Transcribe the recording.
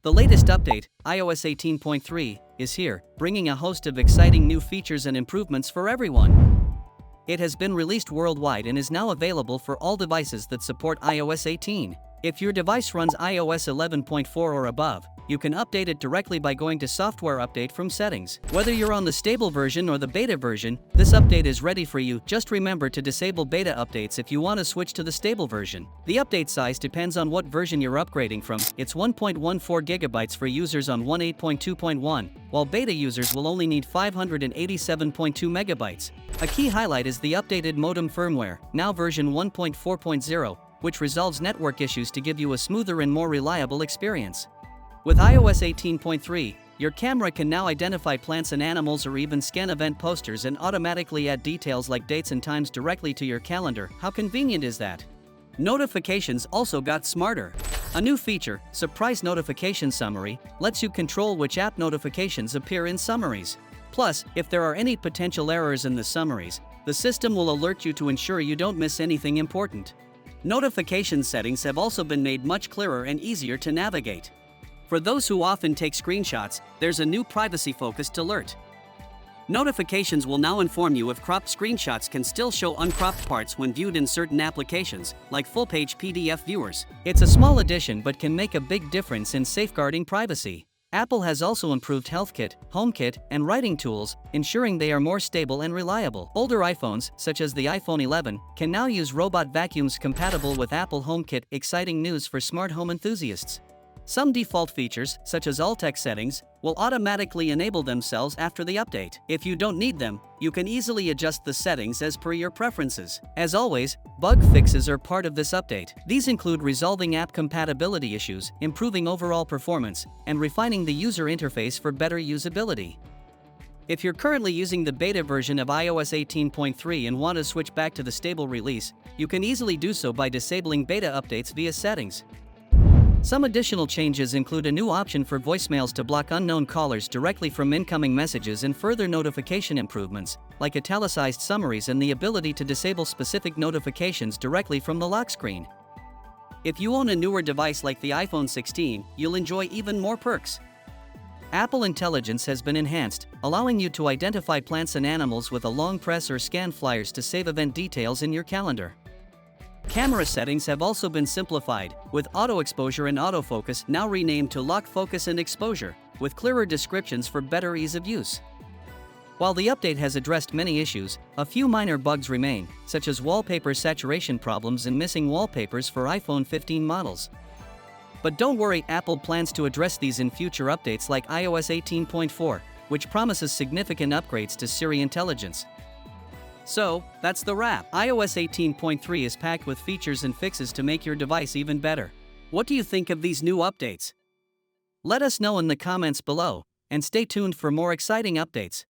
The latest update, iOS 18.3, is here, bringing a host of exciting new features and improvements for everyone. It has been released worldwide and is now available for all devices that support iOS 18. If your device runs iOS 11.4 or above, you can update it directly by going to Software Update from Settings. Whether you're on the stable version or the beta version, this update is ready for you. Just remember to disable beta updates if you want to switch to the stable version. The update size depends on what version you're upgrading from. It's 1.14 GB for users on 1.8.2.1, while beta users will only need 587.2 MB. A key highlight is the updated modem firmware, now version 1.4.0, which resolves network issues to give you a smoother and more reliable experience. With iOS 18.3, your camera can now identify plants and animals or even scan event posters and automatically add details like dates and times directly to your calendar. How convenient is that? Notifications also got smarter. A new feature, Surprise Notification Summary, lets you control which app notifications appear in summaries. Plus, if there are any potential errors in the summaries, the system will alert you to ensure you don't miss anything important. Notification settings have also been made much clearer and easier to navigate. For those who often take screenshots, there's a new privacy-focused alert. Notifications will now inform you if cropped screenshots can still show uncropped parts when viewed in certain applications, like full-page PDF viewers. It's a small addition but can make a big difference in safeguarding privacy. Apple has also improved HealthKit, HomeKit, and writing tools, ensuring they are more stable and reliable. Older iPhones, such as the iPhone 11, can now use robot vacuums compatible with Apple HomeKit. Exciting news for smart home enthusiasts. Some default features, such as all text settings, will automatically enable themselves after the update. If you don't need them, you can easily adjust the settings as per your preferences. As always, bug fixes are part of this update. These include resolving app compatibility issues, improving overall performance, and refining the user interface for better usability. If you're currently using the beta version of iOS 18.3 and want to switch back to the stable release, you can easily do so by disabling beta updates via settings. Some additional changes include a new option for voicemails to block unknown callers directly from incoming messages and further notification improvements, like italicized summaries and the ability to disable specific notifications directly from the lock screen. If you own a newer device like the iPhone 16, you'll enjoy even more perks. Apple Intelligence has been enhanced, allowing you to identify plants and animals with a long press or scan flyers to save event details in your calendar. Camera settings have also been simplified, with auto exposure and autofocus now renamed to lock focus and exposure, with clearer descriptions for better ease of use. While the update has addressed many issues, a few minor bugs remain, such as wallpaper saturation problems and missing wallpapers for iPhone 15 models. But don't worry, Apple plans to address these in future updates like iOS 18.4, which promises significant upgrades to Siri intelligence. So, that's the wrap. iOS 18.3 is packed with features and fixes to make your device even better. What do you think of these new updates? Let us know in the comments below, and stay tuned for more exciting updates.